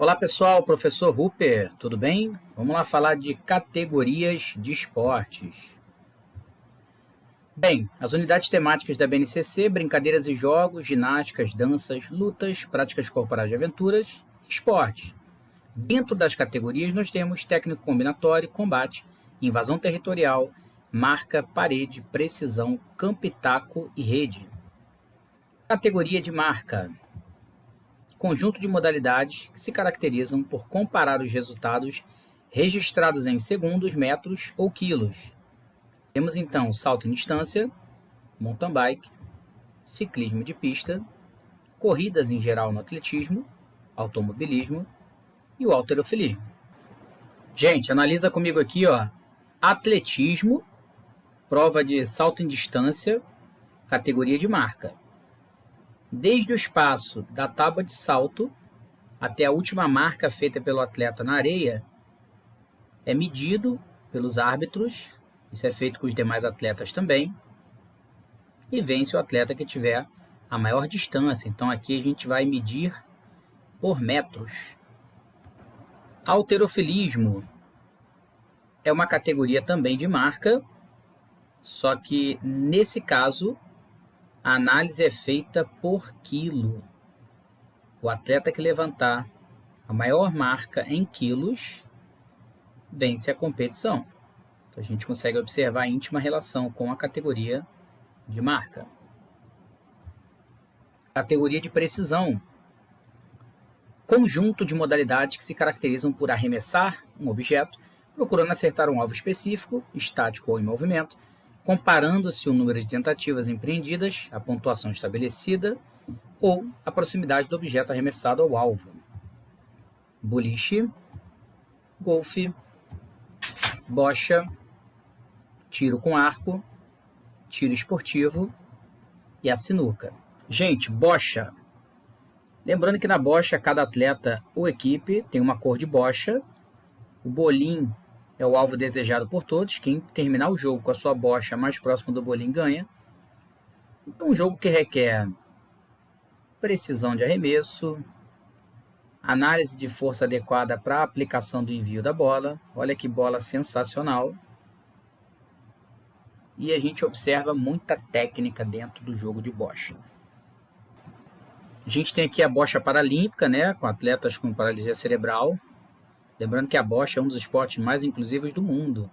Olá pessoal, professor Rupert, tudo bem? Vamos lá falar de categorias de esportes. Bem, as unidades temáticas da BNCC, brincadeiras e jogos, ginásticas, danças, lutas, práticas corporais de aventuras, esportes. Dentro das categorias nós temos técnico combinatório, combate, invasão territorial, marca, parede, precisão, campo e taco e rede. Categoria de marca. Conjunto de modalidades que se caracterizam por comparar os resultados registrados em segundos, metros ou quilos. Temos então salto em distância, mountain bike, ciclismo de pista, corridas em geral no atletismo, automobilismo e o halterofilismo. Gente, analisa comigo aqui, ó, atletismo, prova de salto em distância, categoria de marca. Desde o espaço da tábua de salto até a última marca feita pelo atleta na areia, é medido pelos árbitros, isso é feito com os demais atletas também, e vence o atleta que tiver a maior distância. Então aqui a gente vai medir por metros. Halterofilismo é uma categoria também de marca, só que nesse caso a análise é feita por quilo. O atleta que levantar a maior marca em quilos vence a competição. Então a gente consegue observar a íntima relação com a categoria de marca. Categoria de precisão. Conjunto de modalidades que se caracterizam por arremessar um objeto, procurando acertar um alvo específico, estático ou em movimento, comparando-se o número de tentativas empreendidas, a pontuação estabelecida ou a proximidade do objeto arremessado ao alvo. Boliche, golfe, bocha, tiro com arco, tiro esportivo e a sinuca. Gente, bocha. Lembrando que na bocha cada atleta ou equipe tem uma cor de bocha. O bolim é o alvo desejado por todos. Quem terminar o jogo com a sua bocha mais próximo do bolim ganha. Então, um jogo que requer precisão de arremesso, análise de força adequada para a aplicação do envio da bola. Olha que bola sensacional. E a gente observa muita técnica dentro do jogo de bocha. A gente tem aqui a bocha paralímpica, né, com atletas com paralisia cerebral. Lembrando que a bocha é um dos esportes mais inclusivos do mundo.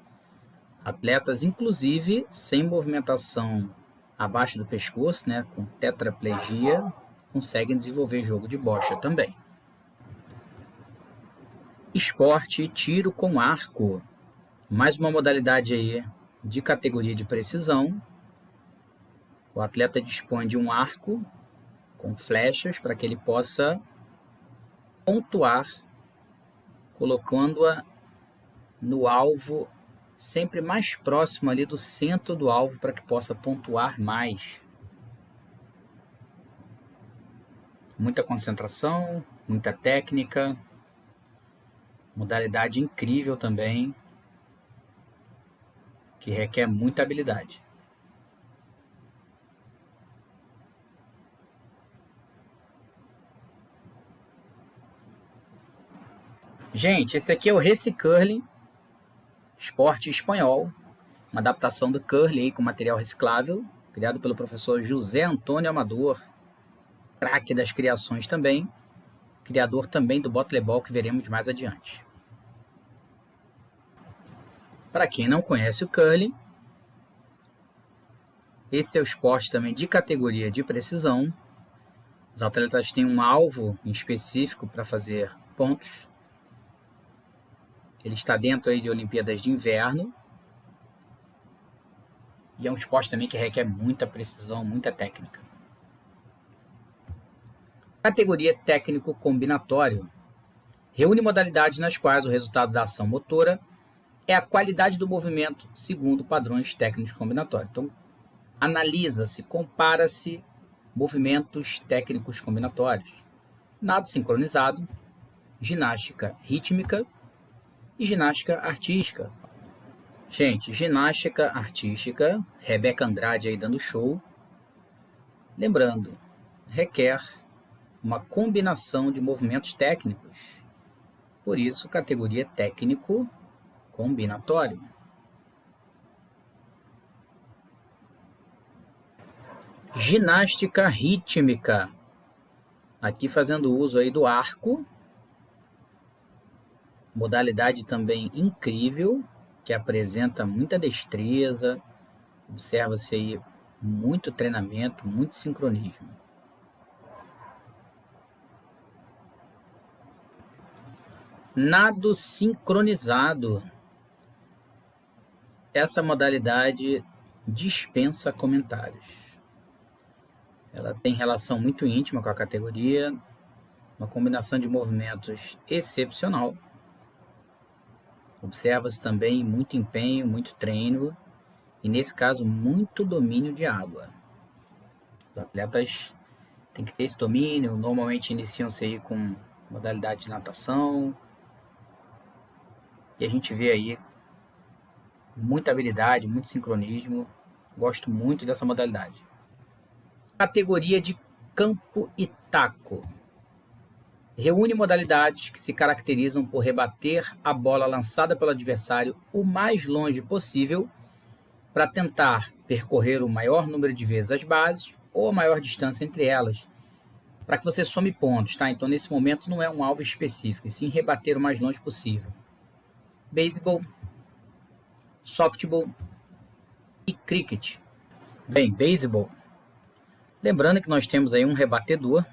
Atletas, inclusive, sem movimentação abaixo do pescoço, né, com tetraplegia, conseguem desenvolver jogo de bocha também. Esporte tiro com arco. Mais uma modalidade aí de categoria de precisão. O atleta dispõe de um arco com flechas para que ele possa pontuar, colocando-a no alvo sempre mais próximo ali do centro do alvo para que possa pontuar mais. Muita concentração, muita técnica, modalidade incrível também, que requer muita habilidade. Gente, esse aqui é o Reci Curling, esporte espanhol, uma adaptação do curling aí com material reciclável, criado pelo professor José Antônio Amador, craque das criações também, criador também do botlebol que veremos mais adiante. Para quem não conhece o curling, esse é o esporte também de categoria de precisão. Os atletas têm um alvo em específico para fazer pontos. Ele está dentro aí de Olimpíadas de Inverno. E é um esporte também que requer muita precisão, muita técnica. Categoria técnico combinatório. Reúne modalidades nas quais o resultado da ação motora é a qualidade do movimento segundo padrões técnicos combinatórios. Então, analisa-se, compara-se movimentos técnicos combinatórios. Nado sincronizado, ginástica rítmica e ginástica artística. Gente, ginástica artística, Rebeca Andrade aí dando show. Lembrando, requer uma combinação de movimentos técnicos Por isso, categoria técnico combinatório. Ginástica rítmica. Aqui fazendo uso aí do arco. Modalidade também incrível, que apresenta muita destreza. Observa-se aí muito treinamento, muito sincronismo. Nado sincronizado. Essa modalidade dispensa comentários. Ela tem relação muito íntima com a categoria, uma combinação de movimentos excepcional. Observa-se também muito empenho, muito treino e, nesse caso, muito domínio de água. Os atletas têm que ter esse domínio, normalmente iniciam-se aí com modalidade de natação, e a gente vê aí muita habilidade, muito sincronismo. Gosto muito dessa modalidade. Categoria de campo e taco. Reúne modalidades que se caracterizam por rebater a bola lançada pelo adversário o mais longe possível para tentar percorrer o maior número de vezes as bases ou a maior distância entre elas, para que você some pontos, tá? Então, nesse momento, não é um alvo específico, e sim rebater o mais longe possível. Beisebol, softball e cricket. Bem, beisebol. Lembrando que nós temos aí um rebatedor,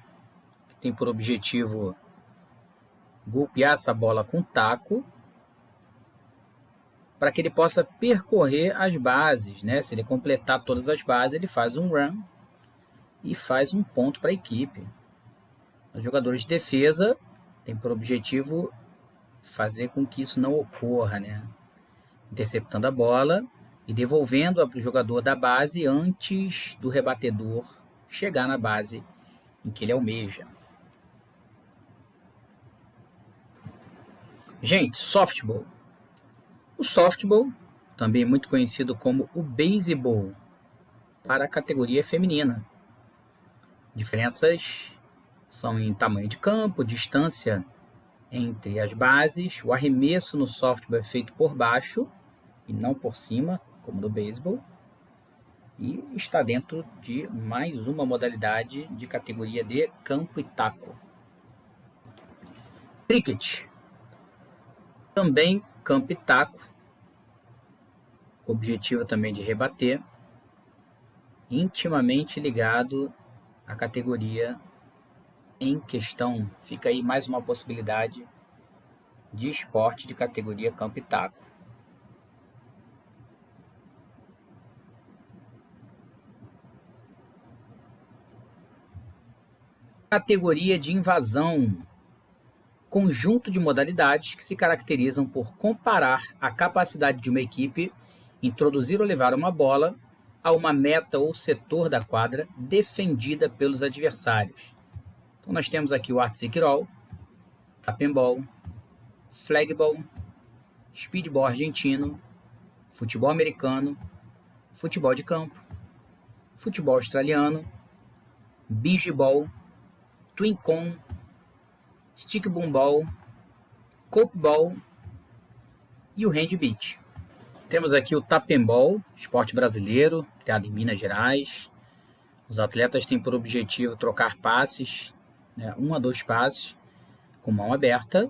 que tem por objetivo golpear essa bola com taco, para que ele possa percorrer as bases, né? Se ele completar todas as bases, ele faz um run e faz um ponto para a equipe. Os jogadores de defesa têm por objetivo fazer com que isso não ocorra, né? Interceptando a bola e devolvendo-a para o jogador da base antes do rebatedor chegar na base em que ele almeja. Gente, softball. O softball, também muito conhecido como o beisebol, para a categoria feminina. Diferenças são em tamanho de campo, distância entre as bases. O arremesso no softball é feito por baixo e não por cima, como no beisebol. E está dentro de mais uma modalidade de categoria de campo e taco. Cricket. Também campo e taco, com o objetivo também de rebater, intimamente ligado à categoria em questão. Fica aí mais uma possibilidade de esporte de categoria campo e taco. Categoria de invasão. Conjunto de modalidades que se caracterizam por comparar a capacidade de uma equipe introduzir ou levar uma bola a uma meta ou setor da quadra defendida pelos adversários. Então nós temos aqui o artesick roll, tapembol, flagball, speedball argentino, futebol americano, futebol de campo, futebol australiano, beach ball, twin con, stick boom ball, cope ball e o hand beach. Temos aqui o tapembol, esporte brasileiro, criado em Minas Gerais. Os atletas têm por objetivo trocar passes, né, 1 a 2 passes, com mão aberta,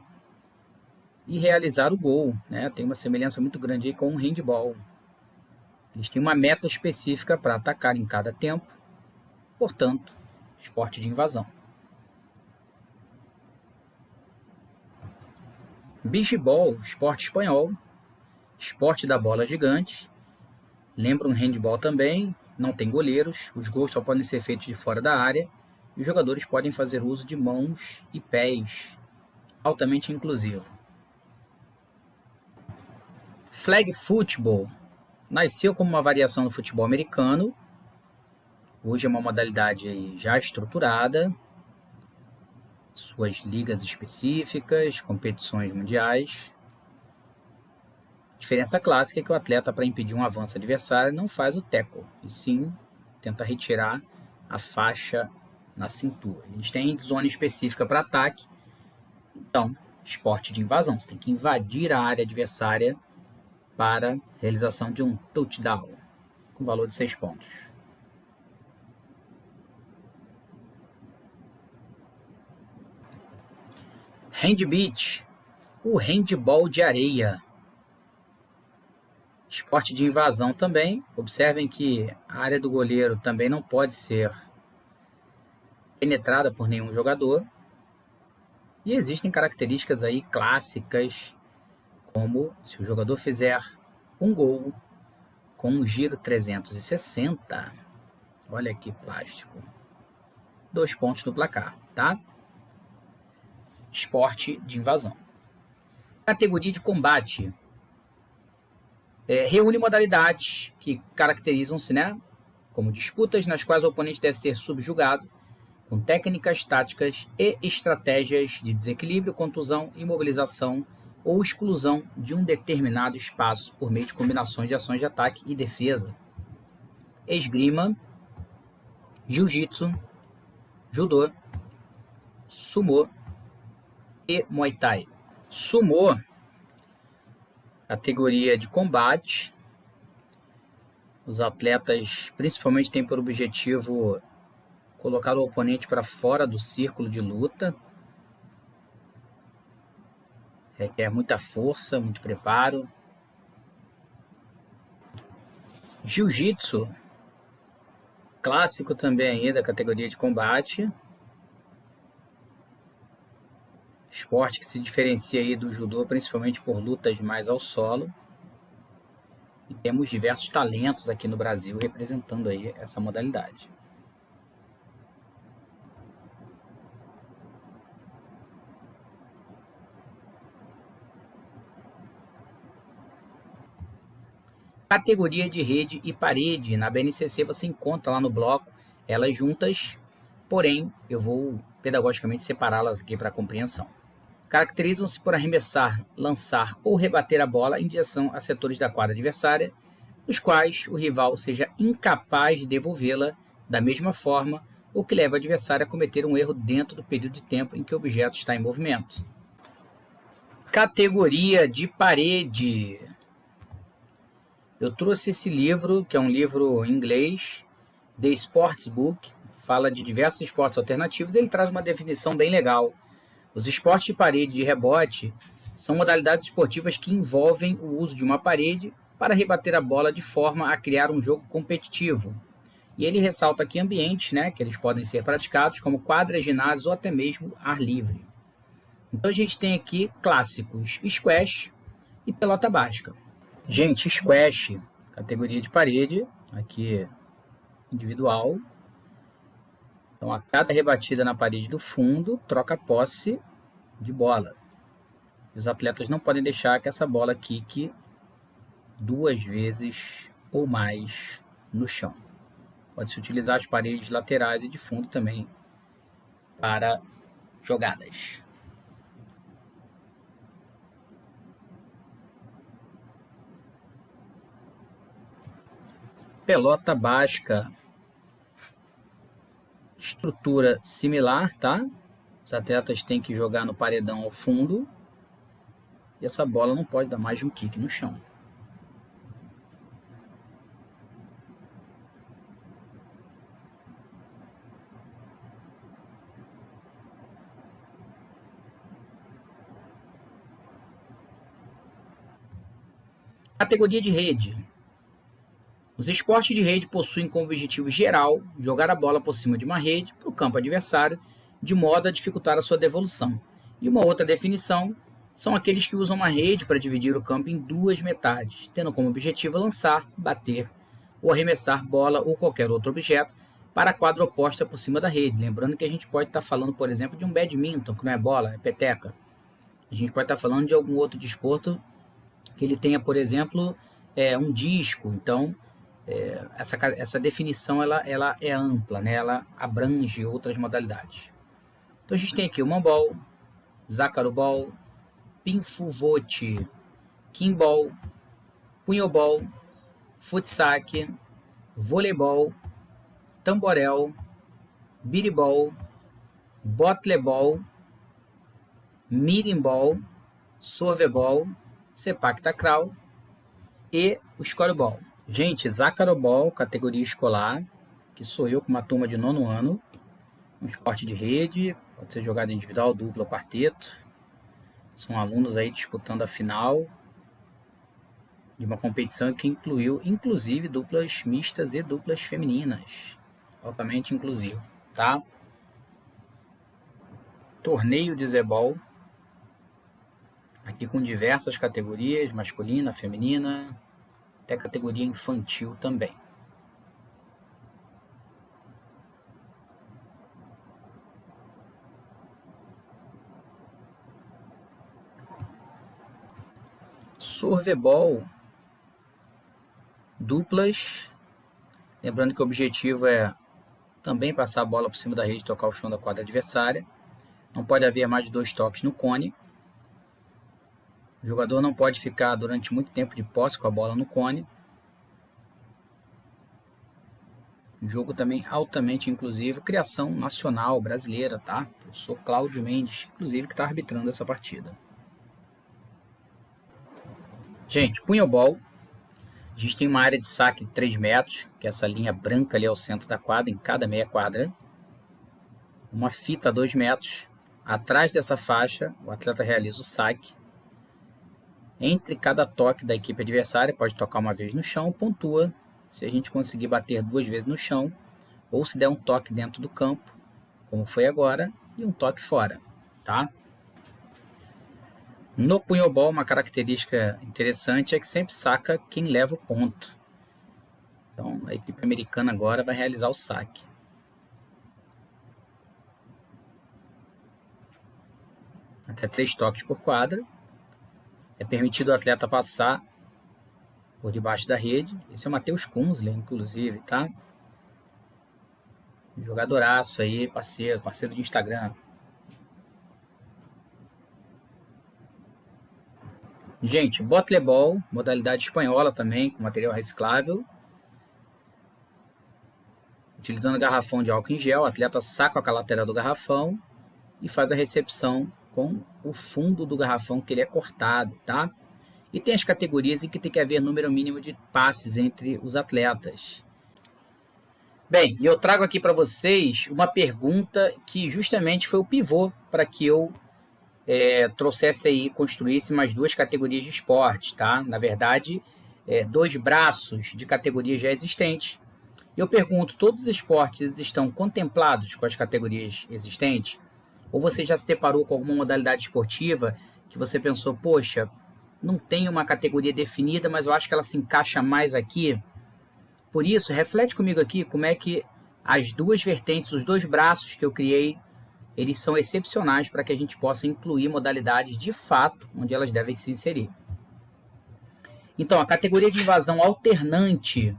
e realizar o gol, né? Tem uma semelhança muito grande aí com o handball. Eles têm uma meta específica para atacar em cada tempo, portanto, esporte de invasão. Beach ball, esporte espanhol, esporte da bola gigante, lembra um handball também, não tem goleiros, os gols só podem ser feitos de fora da área, e os jogadores podem fazer uso de mãos e pés, altamente inclusivo. Flag football nasceu como uma variação do futebol americano, hoje é uma modalidade aí já estruturada, suas ligas específicas, competições mundiais. Diferença clássica é que o atleta, para impedir um avanço adversário, não faz o tackle, e sim tenta retirar a faixa na cintura. Eles têm zona específica para ataque, então Esporte de invasão. Você tem que invadir a área adversária para realização de um touchdown, com valor de 6 pontos. Handbeat, o handball de areia. Esporte de invasão também. Observem que a área do goleiro também não pode ser penetrada por nenhum jogador. E existem características aí clássicas, como se o jogador fizer um gol com um giro 360. Olha que plástico. 2 pontos no placar, tá? Esporte de invasão. Categoria de combate. Reúne modalidades que caracterizam-se, né, como disputas nas quais o oponente deve ser subjugado, com técnicas, táticas e estratégias de desequilíbrio, contusão, imobilização ou exclusão de um determinado espaço por meio de combinações de ações de ataque e defesa. Esgrima, jiu-jitsu, judô, sumô e muay thai. Sumô, categoria de combate. Os atletas principalmente têm por objetivo colocar o oponente para fora do círculo de luta. Requer muita força, muito preparo. Jiu-jitsu, clássico também aí da categoria de combate. Esporte que se diferencia aí do judô, principalmente por lutas mais ao solo. E temos diversos talentos aqui no Brasil representando aí essa modalidade. Categoria de rede e parede. Na BNCC você encontra lá no bloco elas juntas, porém eu vou pedagogicamente separá-las aqui para compreensão. Caracterizam-se por arremessar, lançar ou rebater a bola em direção a setores da quadra adversária, nos quais o rival seja incapaz de devolvê-la da mesma forma, o que leva o adversário a cometer um erro dentro do período de tempo em que o objeto está em movimento. Categoria de parede. Eu trouxe esse livro, que é um livro em inglês, The Sports Book, fala de diversos esportes alternativos, ele traz uma definição bem legal. Os esportes de parede e de rebote são modalidades esportivas que envolvem o uso de uma parede para rebater a bola de forma a criar um jogo competitivo. E ele ressalta aqui ambientes, né, que eles podem ser praticados, como quadras, ginásios ou até mesmo ar livre. Então a gente tem aqui clássicos, squash e pelota basca. Gente, squash, categoria de parede, aqui individual. Então, a cada rebatida na parede do fundo, troca a posse de bola. Os atletas não podem deixar que essa bola quique 2 vezes ou mais no chão. Pode-se utilizar as paredes laterais e de fundo também para jogadas. Pelota basca. Estrutura similar, tá? Os atletas têm que jogar no paredão ao fundo. E essa bola não pode dar mais de um kick no chão. Categoria de rede. Os esportes de rede possuem como objetivo geral jogar a bola por cima de uma rede para o campo adversário, de modo a dificultar a sua devolução. E uma outra definição são aqueles que usam uma rede para dividir o campo em 2 metades, tendo como objetivo lançar, bater ou arremessar bola ou qualquer outro objeto para a quadra oposta por cima da rede. Lembrando que a gente pode estar falando, por exemplo, de um badminton, que não é bola, é peteca. A gente pode estar falando de algum outro desporto que ele tenha, por exemplo, um disco. Então, essa definição ela é ampla, né? Ela abrange outras modalidades. Então a gente tem aqui o mambol, zacarobol, pinfuvote, kimball, punhobol, futsac, voleibol, tamborel, biribol, botlebol, Mirimball, Sorvebol, Sepak Takraw e o Scoreball. Gente, Zacarobol, categoria escolar, que sou eu com uma turma de 9º ano, um esporte de rede, pode ser jogado individual, dupla, quarteto. São alunos aí disputando a final de uma competição que incluiu, inclusive, duplas mistas e duplas femininas. Altamente inclusivo, tá? Torneio de Zebol, aqui com diversas categorias, masculina, feminina, até categoria infantil também. Sorvebol, duplas, lembrando que o objetivo é também passar a bola por cima da rede e tocar o chão da quadra adversária. Não pode haver mais de 2 toques no cone. O jogador não pode ficar durante muito tempo de posse com a bola no cone. Um jogo também altamente inclusivo, criação nacional brasileira, tá? Eu sou Cláudio Mendes, inclusive, que está arbitrando essa partida. Gente, punhobol. A gente tem uma área de saque de 3 metros, que é essa linha branca ali ao centro da quadra, em cada meia quadra. Uma fita a 2 metros. Atrás dessa faixa, o atleta realiza o saque. Entre cada toque da equipe adversária, pode tocar uma vez no chão, pontua se a gente conseguir bater 2 vezes no chão, ou se der um toque dentro do campo, como foi agora, e um toque fora, tá? No punhobol, uma característica interessante é que sempre saca quem leva o ponto. Então, a equipe americana agora vai realizar o saque. Até 3 toques por quadra. É permitido o atleta passar por debaixo da rede. Esse é o Matheus Kunzler, inclusive, tá? Jogadoraço aí, parceiro de Instagram. Gente, botlebol, modalidade espanhola também, com material reciclável. Utilizando garrafão de álcool em gel, o atleta saca a lateral do garrafão e faz a recepção com o fundo do garrafão que ele é cortado, tá? E tem as categorias em que tem que haver número mínimo de passes entre os atletas. Bem, e eu trago aqui para vocês uma pergunta que justamente foi o pivô para que eu trouxesse aí, construísse mais 2 categorias de esporte, tá? Na verdade, 2 braços de categorias já existentes. Eu pergunto, todos os esportes estão contemplados com as categorias existentes? Ou você já se deparou com alguma modalidade esportiva que você pensou, poxa, não tem uma categoria definida, mas eu acho que ela se encaixa mais aqui? Por isso, reflete comigo aqui como é que as 2 vertentes, os 2 braços que eu criei, eles são excepcionais para que a gente possa incluir modalidades de fato onde elas devem se inserir. Então, a categoria de invasão alternante,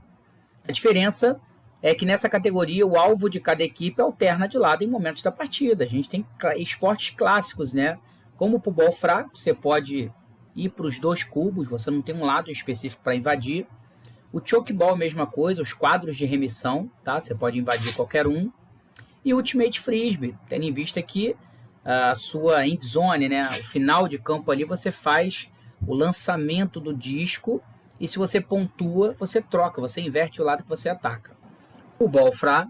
a diferença é que nessa categoria o alvo de cada equipe alterna de lado em momentos da partida. A gente tem esportes clássicos, né? Como o pubol fraco, você pode ir para os 2 cubos, você não tem um lado específico para invadir. O chokeball, mesma coisa, os quadros de remissão, tá? Você pode invadir qualquer um. E o Ultimate Frisbee, tendo em vista que a sua end zone, né, o final de campo ali, você faz o lançamento do disco e se você pontua, você troca, você inverte o lado que você ataca. O ball fra,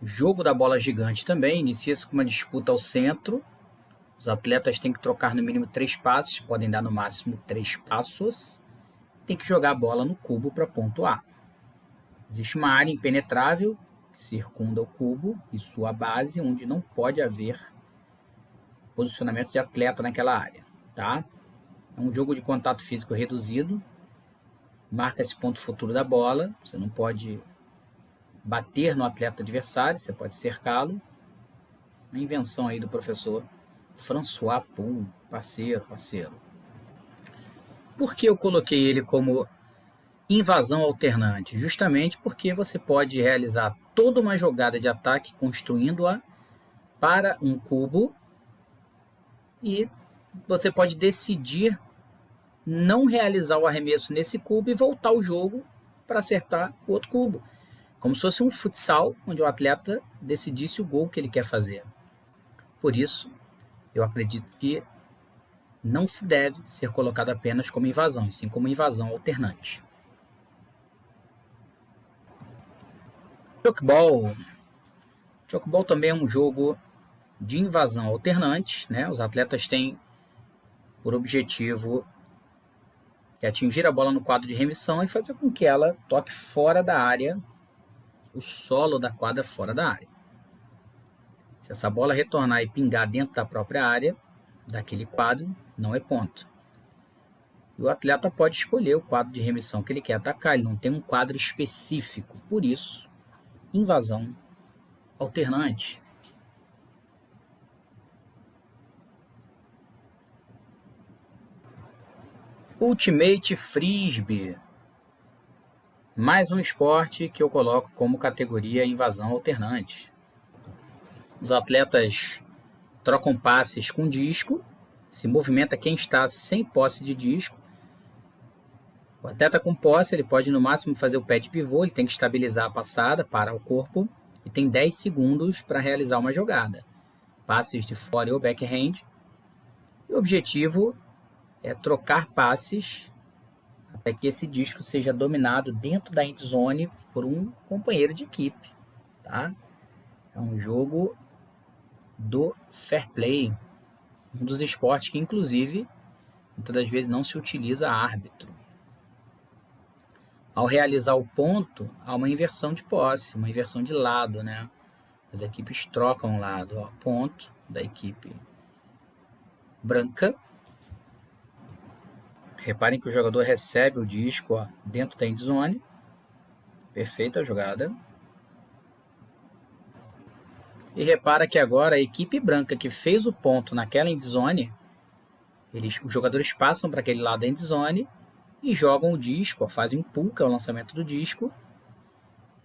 jogo da bola gigante também, inicia-se com uma disputa ao centro. Os atletas têm que trocar no mínimo 3 passes, podem dar no máximo 3 passos. Tem que jogar a bola no cubo para pontuar. Existe uma área impenetrável que circunda o cubo e sua base, onde não pode haver posicionamento de atleta naquela área, tá? É um jogo de contato físico reduzido, marca-se ponto futuro da bola, você não pode bater no atleta adversário, você pode cercá-lo. Uma invenção aí do professor François Poul, parceiro. Por que eu coloquei ele como invasão alternante? Justamente porque você pode realizar toda uma jogada de ataque construindo-a para um cubo e você pode decidir não realizar o arremesso nesse cubo e voltar o jogo para acertar o outro cubo. Como se fosse um futsal, onde o atleta decidisse o gol que ele quer fazer. Por isso, eu acredito que não se deve ser colocado apenas como invasão, e sim como invasão alternante. Chokeball. Chokeball também é um jogo de invasão alternante, né? Os atletas têm por objetivo atingir a bola no quadro de remissão e fazer com que ela toque fora da área, o solo da quadra fora da área. Se essa bola retornar e pingar dentro da própria área, daquele quadro, não é ponto. E o atleta pode escolher o quadro de remissão que ele quer atacar, ele não tem um quadro específico. Por isso, invasão alternante. Ultimate Frisbee. Mais um esporte que eu coloco como categoria invasão alternante. Os atletas trocam passes com disco, se movimenta quem está sem posse de disco. O atleta com posse, ele pode no máximo fazer o pé de pivô, ele tem que estabilizar a passada, parar o corpo, e tem 10 segundos para realizar uma jogada. Passes de fora ou backhand. E o objetivo é trocar passes até que esse disco seja dominado dentro da endzone por um companheiro de equipe. Tá? É um jogo do fair play, um dos esportes que, inclusive, muitas das vezes não se utiliza árbitro. Ao realizar o ponto, há uma inversão de posse, uma inversão de lado, né? As equipes trocam o lado. Ó, ponto da equipe branca. Reparem que o jogador recebe o disco, ó, dentro da endzone. Perfeita a jogada. E repara que agora a equipe branca que fez o ponto naquela endzone, os jogadores passam para aquele lado da endzone e jogam o disco, ó, fazem um pull, que é o lançamento do disco,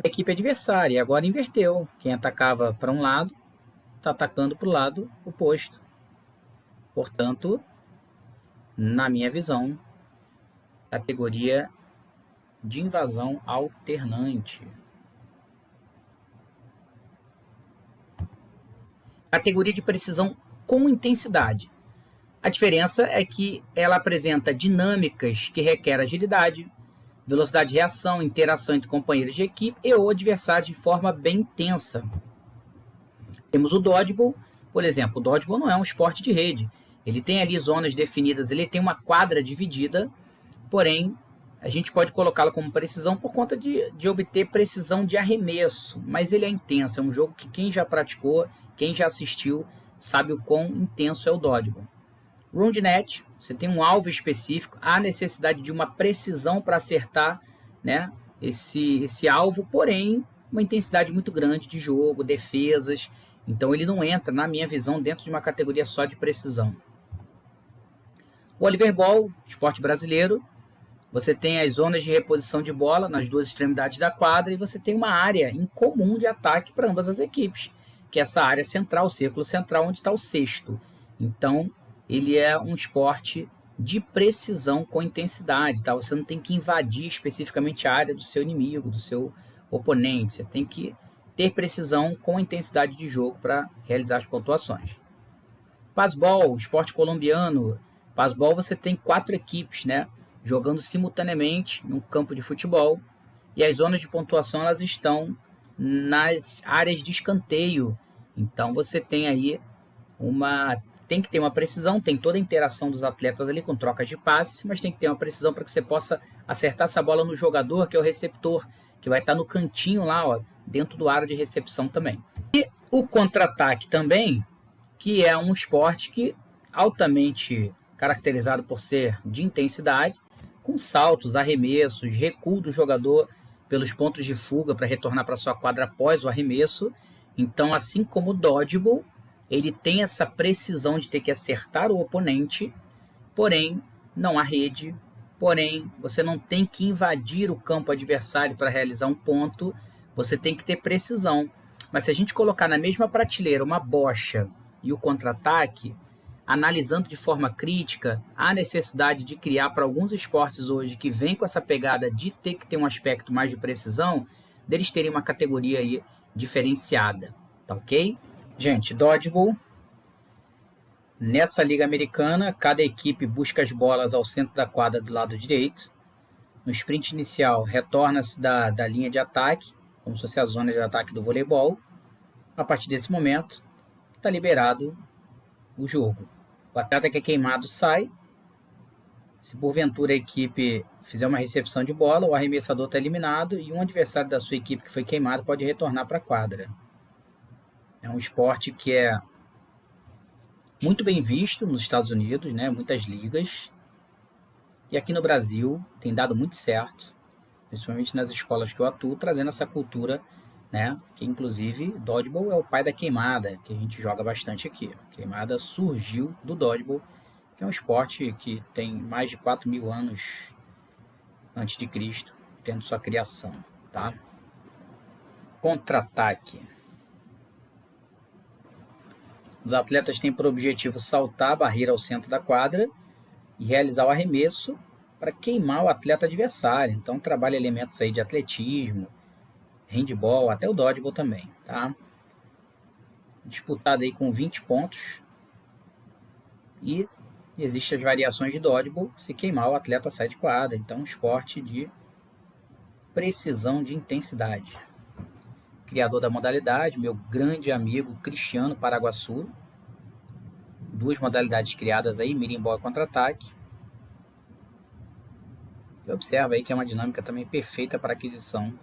a equipe adversária. E agora inverteu. Quem atacava para um lado, está atacando para o lado oposto. Portanto, na minha visão, categoria de invasão alternante. Categoria de precisão com intensidade. A diferença é que ela apresenta dinâmicas que requerem agilidade, velocidade de reação, interação entre companheiros de equipe e ou adversários de forma bem intensa. Temos o dodgeball, por exemplo. O dodgeball não é um esporte de rede. Ele tem ali zonas definidas, ele tem uma quadra dividida, porém a gente pode colocá-lo como precisão por conta de obter precisão de arremesso, mas ele é intenso, é um jogo que quem já praticou, quem já assistiu, sabe o quão intenso é o dodgeball. Round net, você tem um alvo específico, há necessidade de uma precisão para acertar, né, esse alvo, porém uma intensidade muito grande de jogo, defesas, então ele não entra, na minha visão, dentro de uma categoria só de precisão. O Oliver Ball, esporte brasileiro, você tem as zonas de reposição de bola nas duas extremidades da quadra e você tem uma área em comum de ataque para ambas as equipes, que é essa área central, o círculo central, onde está o cesto. Então, ele é um esporte de precisão com intensidade, tá? Você não tem que invadir especificamente a área do seu inimigo, do seu oponente. Você tem que ter precisão com intensidade de jogo para realizar as pontuações. Passball, esporte colombiano. Passball você tem 4 equipes, né, jogando simultaneamente no campo de futebol, e as zonas de pontuação elas estão nas áreas de escanteio. Então você tem aí tem que ter uma precisão, tem toda a interação dos atletas ali com trocas de passes, mas tem que ter uma precisão para que você possa acertar essa bola no jogador, que é o receptor, que vai estar no cantinho lá, ó, dentro do área de recepção também. E o contra-ataque também, que é um esporte que altamente caracterizado por ser de intensidade, com saltos, arremessos, recuo do jogador pelos pontos de fuga para retornar para sua quadra após o arremesso. Então, assim como o dodgeball, ele tem essa precisão de ter que acertar o oponente, porém não há rede, porém você não tem que invadir o campo adversário para realizar um ponto, você tem que ter precisão. Mas se a gente colocar na mesma prateleira uma bocha e o contra-ataque, analisando de forma crítica, há necessidade de criar para alguns esportes hoje que vem com essa pegada de ter que ter um aspecto mais de precisão, deles terem uma categoria aí diferenciada, tá ok? Gente, dodgeball, Nessa liga americana, cada equipe busca as bolas ao centro da quadra do lado direito. No sprint inicial, retorna-se da linha de ataque, como se fosse a zona de ataque do voleibol. A partir desse momento, está liberado o jogo. O atleta que é queimado sai. Se porventura a equipe fizer uma recepção de bola, o arremessador está eliminado e um adversário da sua equipe que foi queimado pode retornar para a quadra. É um esporte que é muito bem visto nos Estados Unidos, né? Muitas ligas. E aqui no Brasil tem dado muito certo, principalmente nas escolas que eu atuo, trazendo essa cultura, né? Que inclusive dodgeball é o pai da queimada, que a gente joga bastante aqui. A queimada surgiu do dodgeball, que é um esporte que tem mais de 4.000 anos antes de Cristo, tendo sua criação, tá? Contra-ataque. Os atletas têm por objetivo saltar a barreira ao centro da quadra e realizar o arremesso para queimar o atleta adversário. Então trabalha elementos aí de atletismo, handball, até o dodgeball também, tá? Disputado aí com 20 pontos. E existem as variações de dodgeball, se queimar o atleta sai de quadra. Então, esporte de precisão de intensidade. Criador da modalidade, meu grande amigo Cristiano Paraguaçu. 2 modalidades criadas aí, mirimbol e contra-ataque. E observa aí que é uma dinâmica também perfeita para aquisição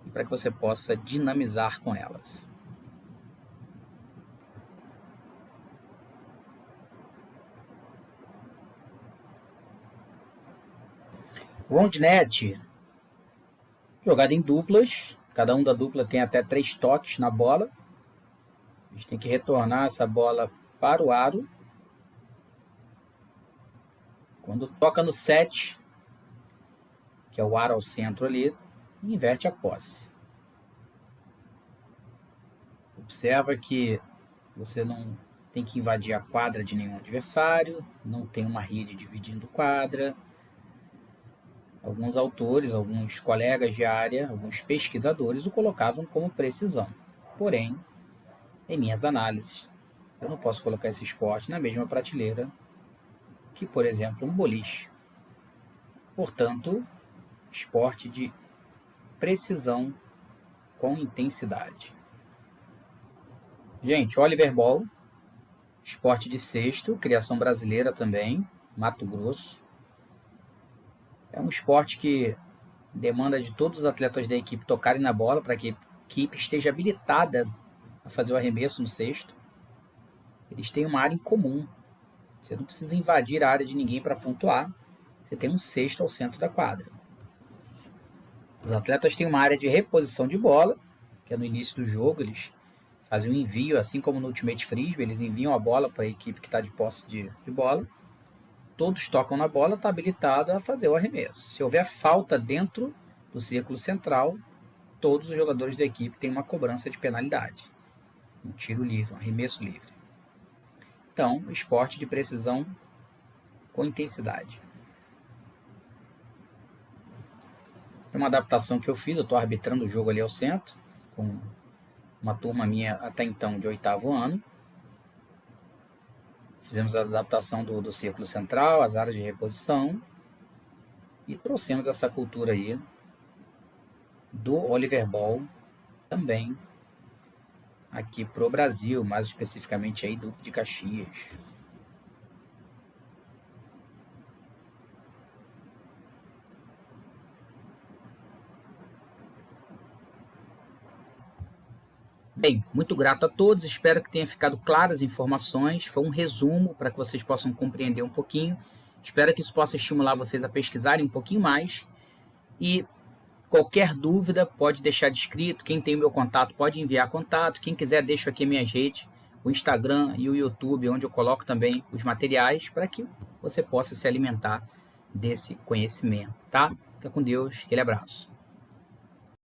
e para que você possa dinamizar com elas. Roundnet, jogada em duplas, cada um da dupla tem até 3 toques na bola. A gente tem que retornar essa bola para o aro. Quando toca no set, que é o aro ao centro ali, inverte a posse. Observa que você não tem que invadir a quadra de nenhum adversário, não tem uma rede dividindo quadra. Alguns autores, alguns colegas de área, alguns pesquisadores o colocavam como precisão. Porém, em minhas análises, eu não posso colocar esse esporte na mesma prateleira que, por exemplo, um boliche. Portanto, esporte de precisão com intensidade. Gente, Oliver Ball, esporte de cesto, criação brasileira também, Mato Grosso. É um esporte que demanda de todos os atletas da equipe tocarem na bola para que a equipe esteja habilitada a fazer o arremesso no cesto. Eles têm uma área em comum. Você não precisa invadir a área de ninguém para pontuar. Você tem um cesto ao centro da quadra. Os atletas têm uma área de reposição de bola, que é no início do jogo. Eles fazem um envio, assim como no Ultimate Frisbee, eles enviam a bola para a equipe que está de posse de bola. Todos tocam na bola, está habilitado a fazer o arremesso. Se houver falta dentro do círculo central, todos os jogadores da equipe têm uma cobrança de penalidade. Um tiro livre, um arremesso livre. Então, esporte de precisão com intensidade. É uma adaptação que eu fiz, eu estou arbitrando o jogo ali ao centro, com uma turma minha até então de 8º ano. Fizemos a adaptação do círculo central, as áreas de reposição e trouxemos essa cultura aí do Oliver Ball também aqui para o Brasil, mais especificamente aí Duque de Caxias. Bem, muito grato a todos, espero que tenha ficado claras as informações, foi um resumo para que vocês possam compreender um pouquinho, espero que isso possa estimular vocês a pesquisarem um pouquinho mais e qualquer dúvida pode deixar descrito, quem tem o meu contato pode enviar contato, quem quiser deixo aqui minhas redes, o Instagram e o YouTube, onde eu coloco também os materiais para que você possa se alimentar desse conhecimento, tá? Fica com Deus, aquele abraço.